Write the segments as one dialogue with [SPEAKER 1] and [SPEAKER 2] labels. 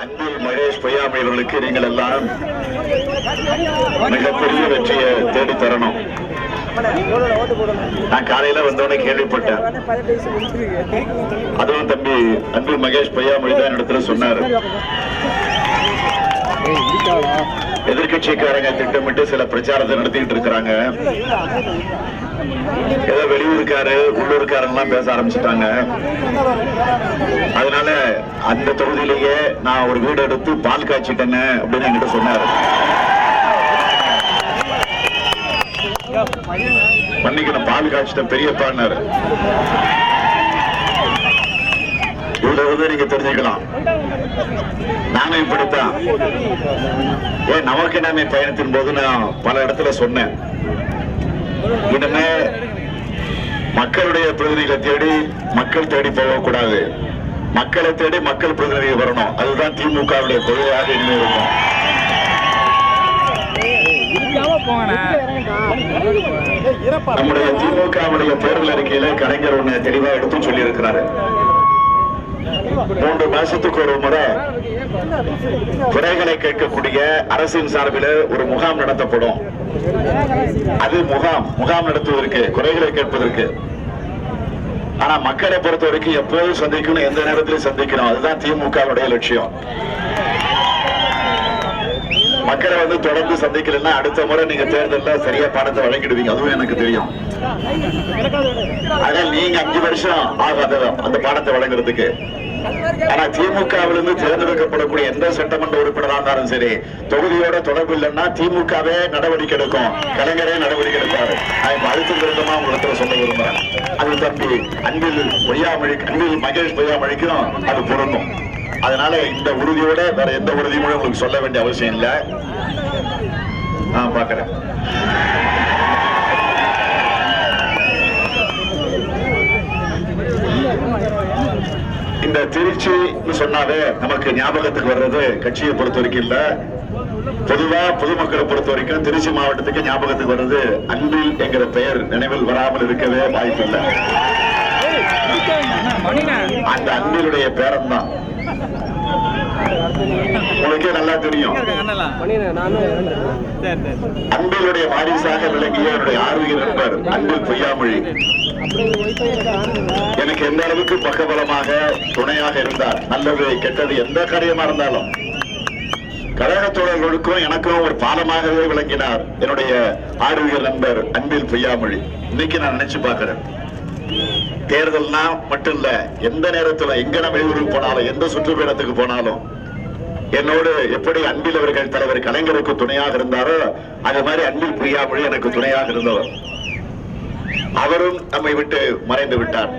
[SPEAKER 1] அன்பில் மகேஷ் பொய்யாமொழி அவர்களுக்கு நீங்கள் எல்லாம் மிகப்பெரிய வெற்றியை தேடி தரணும். நான் காலையில வந்தோடனே கேள்விப்பட்டேன். அதுவும் தம்பி அன்பில் மகேஷ் பொய்யாமொழி தான் இடத்துல சொன்னாரு. எதிர்கட்சிக்காரங்க திட்டமிட்டு சில பிரச்சாரத்தை நடத்திட்டு இருக்கிறாங்க. ஏதோ வெளியூருக்காரு உள்ளூருக்காரெல்லாம் பேச ஆரம்பிச்சுட்டாங்க. அதனால அந்த தொகுதியிலேயே நான் ஒரு வீடு எடுத்து பால் காய்ச்சிட்டேன்னு அப்படின்னு என்கிட்ட சொன்னாரு. மன்னிக்கணும், பால் காய்ச்சிட்டேன் பெரியப்பான்னாரு. இவ்வளவு நீங்க தெரிஞ்சுக்கலாம். நானும் இப்படித்தான். ஏன் நமக்கு நாமே பயணத்தின் போது நான் பல இடத்துல சொன்னேன், இனிமே மக்களுடைய பிரதிநிதிகளை தேடி மக்கள் தேடி போகக்கூடாது, மக்களை தேடி மக்கள் பிரதிநிதிகள் வரணும். அதுதான் திமுகவுடைய கொள்கையாக இனிமே இருக்கும். நம்முடைய திமுகவுடைய தேர்தல் அறிக்கையில கலைஞர் ஒண்ணு தெளிவா எடுத்து சொல்லி இருக்கிறாரு. 3 மாசத்துக்கு ஒரு முறை குறைகளை கேட்கக்கூடிய அரசின் சார்பில் ஒரு முகாம் நடத்தப்படும். அது முகாம் நடத்துவதற்கு, குறைகளை கேட்பதற்கு. ஆனா மக்களை பொறுத்த வரைக்கும் எப்போதும் சந்திக்கணும், எந்த நேரத்திலும் சந்திக்கணும். அதுதான் திமுகவுடைய லட்சியம். மக்களை தொடர்ந்து சந்திக்கலன்னா அடுத்த முறை நீங்க தேர்தலில் சரியா பாடத்தை வழங்கிடுவீங்க. அதுவும் எனக்கு தெரியும். அதனால நீங்க 5 வருஷம் ஆகாத அந்த பாடத்தை வழங்குறதுக்கு. ஆனா திமுகவிலிருந்து தேர்ந்தெடுக்கப்படக்கூடிய எந்த சட்டமன்ற உறுப்பினராக இருந்தாலும் சரி, தொகுதியோட தொடர்பு இல்லைன்னா திமுகவே நடவடிக்கை எடுக்கும், கலைஞரே நடவடிக்கை எடுப்பாரு. அழுத்தம் திருத்தமா உங்களுக்கு சொல்ல விரும்புறேன். அது தம்பி அன்பில் மகேஷ் பொய்யாமொழிக்கும் அது பொருந்தும். அதனால இந்த உறுதியோட வேற எந்த உறுதியும் உங்களுக்கு சொல்ல வேண்டிய அவசியம் இல்லை. நான் பாக்குறேன். இந்த திருச்சி சொன்னாவே நமக்கு ஞாபகத்துக்கு வர்றது கட்சியை பொறுத்த வரைக்கும் இல்ல, பொதுவா பொதுமக்களை பொறுத்த வரைக்கும் திருச்சி மாவட்டத்துக்கு ஞாபகத்துக்கு வர்றது அன்பில் என்கிற பெயர் நினைவில் வராமல் இருக்கவே வாய்ப்பில்லை. அந்த அன்பிலுடைய பேரன் தான் உங்களுக்கே நல்லா தெரியும். அன்பிலுடைய வாரிசாக விளங்கிய என்னுடைய ஆரோக்கிய நண்பர் அன்பில் பொய்யாமொழி எனக்கு எந்த அளவுக்கு பக்கபலமாக துணையாக இருந்தார். நல்லது கெட்டது எந்த காரியமா இருந்தாலும் கழக தோழர்களுக்கும் எனக்கும் ஒரு பாலமாகவே விளங்கினார் என்னுடைய ஆரோக்கிய நண்பர் அன்பில் பொய்யாமொழி. இன்னைக்கு நான் நினைச்சு பார்க்கிறேன், தேர்தல்னா மட்டும் இல்ல, எந்த நேரத்துல எங்க நம்ம வெளியூருக்கு போனாலும், எந்த சுற்றுப்பயணத்துக்கு போனாலும் என்னோடு எப்படி அன்பில் அவர்கள் தலைவர் கலைஞருக்கு துணையாக இருந்தாரோ அது மாதிரி அன்பில் பொய்யாமொழி எனக்கு துணையாக இருந்தவர். அவரும் நம்மை விட்டு மறைந்து விட்டார்.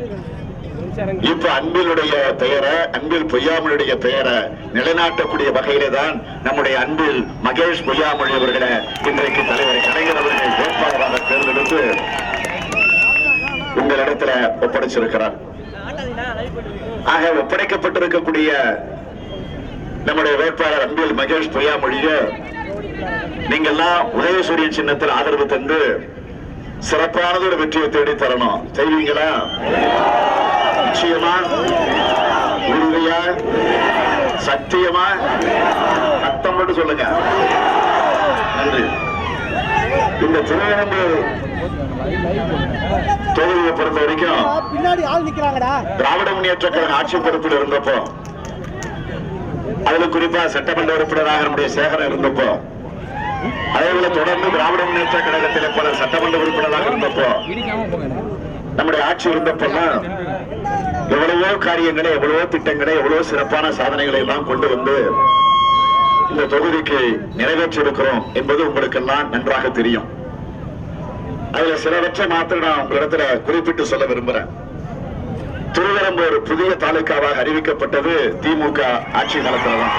[SPEAKER 1] இப்ப அன்பிலுடைய பெயரை, அன்பில் பொய்யாமொழியுடைய பெயரை நிலைநாட்டக்கூடிய வகையிலே தான் நம்முடைய அன்பில் மகேஷ் பொய்யாமொழி அவர்களை இன்றைக்கு தலைவர் கலைஞர் அவர்கள் வேட்பாளராக தேர்ந்தெடுத்து உங்களிடத்துல ஒப்படைச்சிருக்கிறார். ஆக ஒப்படைக்கப்பட்டிருக்கக்கூடிய நம்முடைய வேட்பாளர் அன்பில் மகேஷ் பொய்யாமொழிய நீங்கெல்லாம் உதயசூரிய சின்னத்தில் ஆதரவு தந்து சிறப்பானது ஒரு வெற்றியை தேடி தரணும். செய்வீங்களா? நிச்சயமா, உறுதியா, சத்தியமா, சத்தம் மட்டும் சொல்லுங்க. நன்றி. இந்த திருவண்ணாமலை தொகுதியை பொறுத்த வரைக்கும் திராவிட முன்னேற்ற கழக ஆட்சி பொறுப்பில் இருந்தப்போ, அதுல குறிப்பா சட்டமன்ற உறுப்பினராக நம்முடைய சேகரன் இருந்தப்போ, அதே போல தொடர்ந்து திராவிட முன்னேற்ற கழகத்தில் பல சட்டமன்ற உறுப்பினராக இருந்தப்போ, நம்முடைய ஆட்சி இருந்தப்பெல்லாம் எவ்வளவோ காரியங்களை, எவ்வளவோ திட்டங்களை, எவ்வளவோ சிறப்பான சாதனைகளை எல்லாம் கொண்டு வந்து இந்த தொகுதிக்கு நிறைவேற்றியிருக்கிறோம் என்பது உங்களுக்கு எல்லாம் நன்றாக தெரியும். அதுல சிலவற்றை மாத்திரம் நான் உங்களிடத்துல குறிப்பிட்டு சொல்ல விரும்புறேன். திருவெரும்பூர் புதிய தாலுகாவாக அறிவிக்கப்பட்டது திமுக ஆட்சி காலத்தில்தான்.